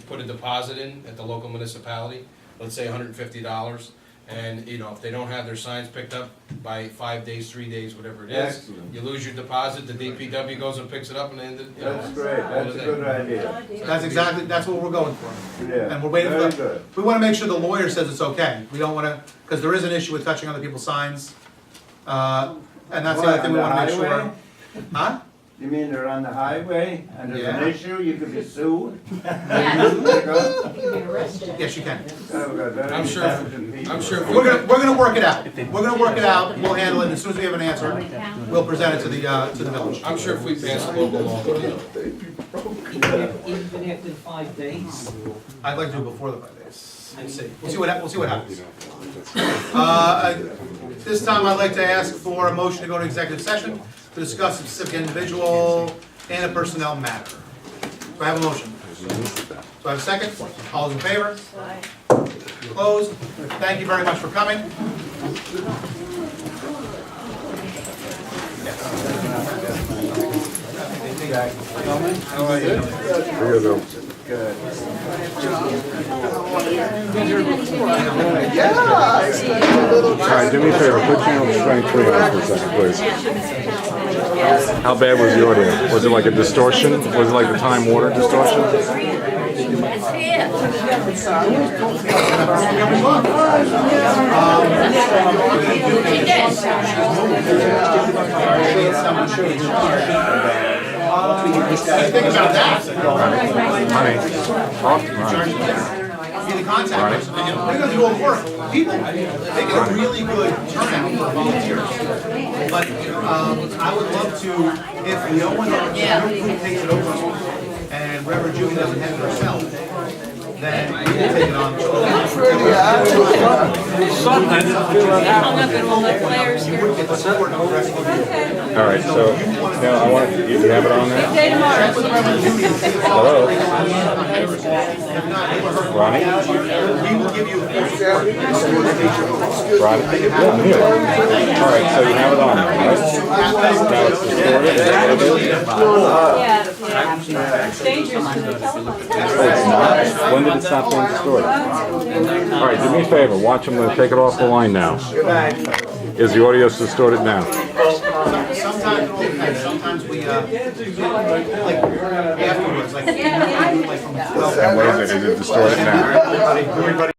put a deposit in at the local municipality, let's say $150. And, if they don't have their signs picked up by 5 days, 3 days, whatever it is, Excellent. you lose your deposit, the DPW goes and picks it up and then, That's great, that's a good idea. That's what we're going for. Yeah, And we're waiting for very the, good. we wanna make sure the lawyer says it's okay. We don't wanna, because there is an issue with touching other people's signs. And that's the other thing we wanna make What, on the sure. Huh? You mean they're on the highway and there's an Yeah. issue, you could be sued? Yes, you can. I'm sure if we We're gonna work it out. We're gonna work it out, we'll handle it, as soon as we have an answer, we'll present it to the village. I'm sure if we pass a local law, Even after 5 days? I'd like to do it before the 5 days. We'll see what happens. This time I'd like to ask for a motion to go to executive session to discuss a specific individual and a personnel matter. Do I have a motion? Do I have a second? All those in favor? Opposed? Thank you very much for coming. Sorry, do me a favor, put channel 23 on for a second, please. How bad was the audio? Was it like a distortion? Was it like the Time Warner distortion? It's here. Think about that. Honey, talk to me. Be the contact person. We're gonna do all the work. People, they get a really good turnout for volunteers. But, I would love to, if no one on the group takes it over, and Reverend Julie doesn't have it herself, then we can take it on. All right, so now I want you to have it on there. Hello, Ronnie. We will give you. Ronnie, yeah, I'm here. All right, so you have it on there, right? Now it's distorted. Is that what it is? Yeah, It's dangerous for the telephone. Oh, it's not? When did it stop being distorted? All right, do me a favor, watch, I'm gonna take it off the line now. Is the audio distorted now? Sometimes we, like, afterwards, like, And what is it, is it distorted now? everybody